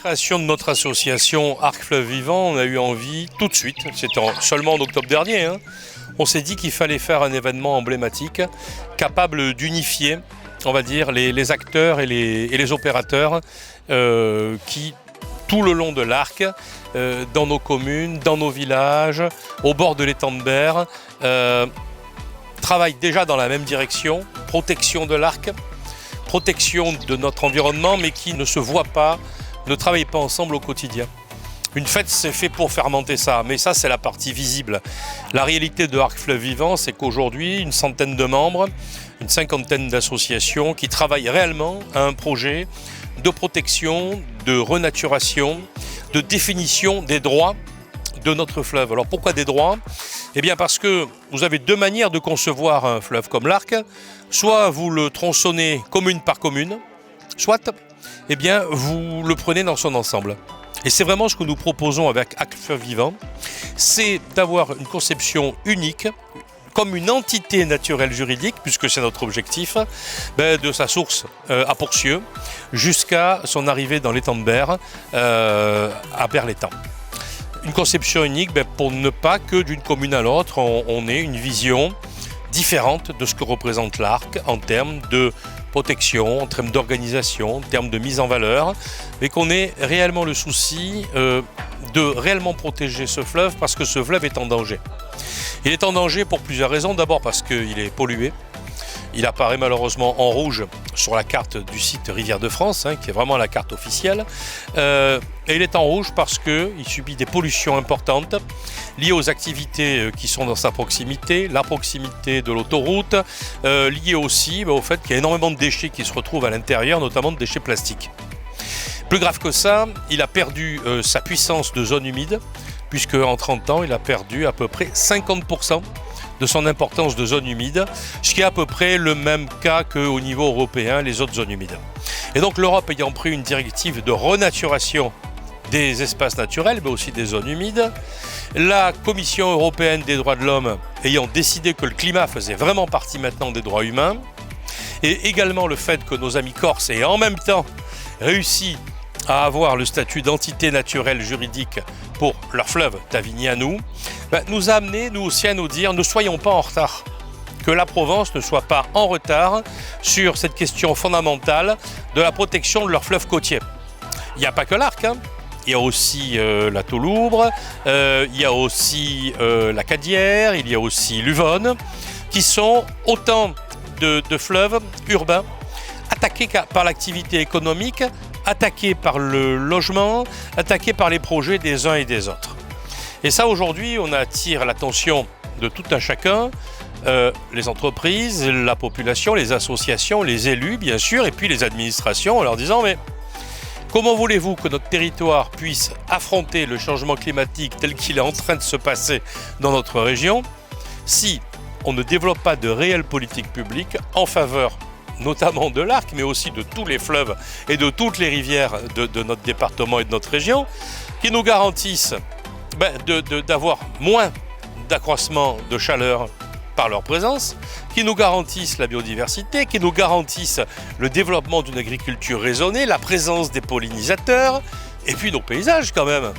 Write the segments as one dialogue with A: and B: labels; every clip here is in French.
A: création de notre association Arc Fleuve Vivant, on a eu envie tout de suite, c'était seulement en octobre dernier, on s'est dit qu'il fallait faire un événement emblématique capable d'unifier, on va dire, les acteurs et les opérateurs qui, tout le long de l'Arc, dans nos communes, dans nos villages, au bord de l'étang de Berre, travaillent déjà dans la même direction, protection de l'Arc, protection de notre environnement, mais qui ne se voient pas, ne travaillent pas ensemble au quotidien. Une fête, c'est fait pour fermenter ça, mais ça, c'est la partie visible. La réalité de Arc Fleuve Vivant, c'est qu'aujourd'hui, une centaine de membres, une cinquantaine d'associations qui travaillent réellement à un projet de protection, de renaturation, de définition des droits de notre fleuve. Alors pourquoi des droits ? Eh bien parce que vous avez deux manières de concevoir un fleuve comme l'Arc. Soit vous le tronçonnez commune par commune, soit eh bien, vous le prenez dans son ensemble. Et c'est vraiment ce que nous proposons avec Arc Fleuve Vivant, c'est d'avoir une conception unique, comme une entité naturelle juridique, puisque c'est notre objectif, de sa source à Pourcieux jusqu'à son arrivée dans l'étang de Berre, à Berre-l'Étang. Une conception unique pour ne pas que d'une commune à l'autre, on ait une vision différente de ce que représente l'Arc en termes de protection, en termes d'organisation, en termes de mise en valeur, mais qu'on ait réellement le souci de réellement protéger ce fleuve parce que ce fleuve est en danger. Il est en danger pour plusieurs raisons. D'abord parce qu'il est pollué. Il apparaît malheureusement en rouge sur la carte du site Rivière de France, qui est vraiment la carte officielle. Et il est en rouge parce qu'il subit des pollutions importantes liées aux activités qui sont dans sa proximité, la proximité de l'autoroute, liées aussi au fait qu'il y a énormément de déchets qui se retrouvent à l'intérieur, notamment de déchets plastiques. Plus grave que ça, il a perdu sa puissance de zone humide, puisque en 30 ans, il a perdu à peu près 50% de son importance de zone humide, ce qui est à peu près le même cas qu'au niveau européen, les autres zones humides. Et donc l'Europe ayant pris une directive de renaturation des espaces naturels, mais aussi des zones humides, la Commission européenne des droits de l'homme ayant décidé que le climat faisait vraiment partie maintenant des droits humains, et également le fait que nos amis corses aient en même temps réussi à avoir le statut d'entité naturelle juridique pour leur fleuve Tavigny à nous, nous a amené, nous aussi, à nous dire ne soyons pas en retard. Que la Provence ne soit pas en retard sur cette question fondamentale de la protection de leur fleuve côtier. Il n'y a pas que l'Arc, il y a aussi la Touloubre, il y a aussi la Cadière, il y a aussi l'Uvonne, qui sont autant de fleuves urbains attaqués par l'activité économique, attaqués par le logement, attaqués par les projets des uns et des autres. Et ça, aujourd'hui, on attire l'attention de tout un chacun, les entreprises, la population, les associations, les élus, bien sûr, et puis les administrations, en leur disant « mais comment voulez-vous que notre territoire puisse affronter le changement climatique tel qu'il est en train de se passer dans notre région si on ne développe pas de réelles politiques publiques en faveur notamment de l'Arc, mais aussi de tous les fleuves et de toutes les rivières de notre département et de notre région, qui nous garantissent d'avoir moins d'accroissement de chaleur par leur présence, qui nous garantissent la biodiversité, qui nous garantissent le développement d'une agriculture raisonnée, la présence des pollinisateurs, et puis nos paysages quand même.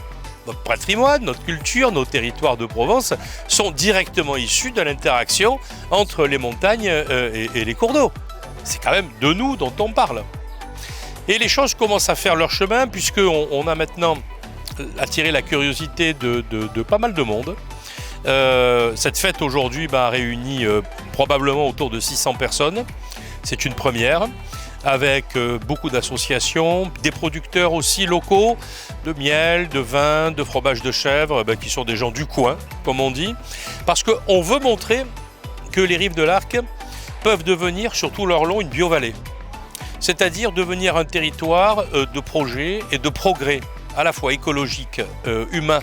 A: Notre patrimoine, notre culture, nos territoires de Provence sont directement issus de l'interaction entre les montagnes et les cours d'eau. C'est quand même de nous dont on parle. Et les choses commencent à faire leur chemin puisqu'on a maintenant attiré la curiosité de pas mal de monde. Cette fête aujourd'hui a réuni probablement autour de 600 personnes. C'est une première, avec beaucoup d'associations, des producteurs aussi locaux, de miel, de vin, de fromage de chèvre, qui sont des gens du coin, comme on dit. Parce qu'on veut montrer que les rives de l'Arc peuvent devenir sur tout leur long une biovallée. C'est-à-dire devenir un territoire de projets et de progrès, à la fois écologique, humain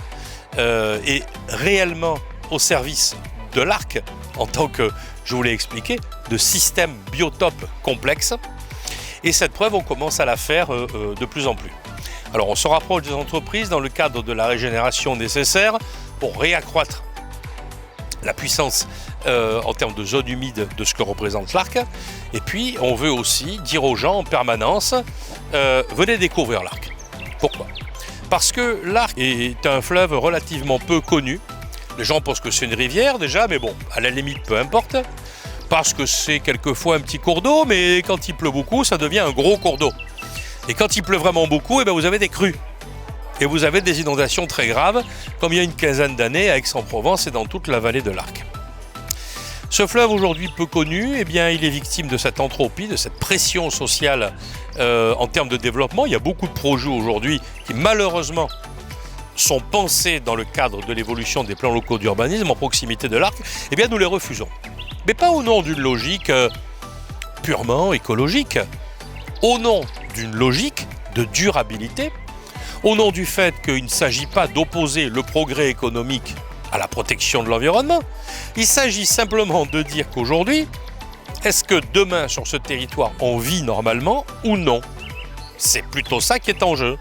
A: et réellement au service de l'Arc, en tant que, je vous l'ai expliqué, de système biotope complexe. Et cette preuve, on commence à la faire de plus en plus. Alors on se rapproche des entreprises dans le cadre de la régénération nécessaire pour réaccroître la puissance en termes de zone humide de ce que représente l'Arc. Et puis on veut aussi dire aux gens en permanence venez découvrir l'Arc. Pourquoi? Parce que l'Arc est un fleuve relativement peu connu. Les gens pensent que c'est une rivière déjà, mais bon, à la limite, peu importe. Parce que c'est quelquefois un petit cours d'eau, mais quand il pleut beaucoup, ça devient un gros cours d'eau. Et quand il pleut vraiment beaucoup, vous avez des crues. Et vous avez des inondations très graves, comme il y a une quinzaine d'années à Aix-en-Provence et dans toute la vallée de l'Arc. Ce fleuve aujourd'hui peu connu, il est victime de cette entropie, de cette pression sociale en termes de développement. Il y a beaucoup de projets aujourd'hui qui malheureusement sont pensés dans le cadre de l'évolution des plans locaux d'urbanisme en proximité de l'Arc. Nous les refusons. Mais pas au nom d'une logique purement écologique, au nom d'une logique de durabilité, au nom du fait qu'il ne s'agit pas d'opposer le progrès économique à la protection de l'environnement. Il s'agit simplement de dire qu'aujourd'hui, est-ce que demain sur ce territoire on vit normalement ou non? C'est plutôt ça qui est en jeu.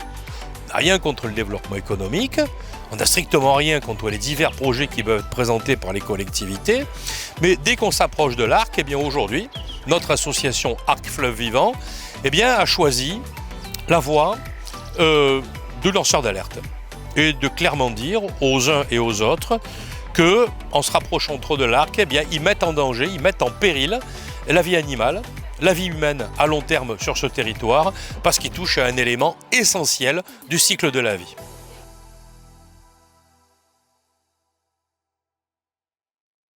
A: On n'a rien contre le développement économique, on n'a strictement rien contre les divers projets qui peuvent être présentés par les collectivités, mais dès qu'on s'approche de l'Arc, aujourd'hui, notre association Arc Fleuve Vivant a choisi la voie de lanceurs d'alerte et de clairement dire aux uns et aux autres que, en se rapprochant trop de l'Arc, ils mettent en danger, ils mettent en péril la vie animale, la vie humaine à long terme sur ce territoire, parce qu'ils touchent à un élément essentiel du cycle de la vie.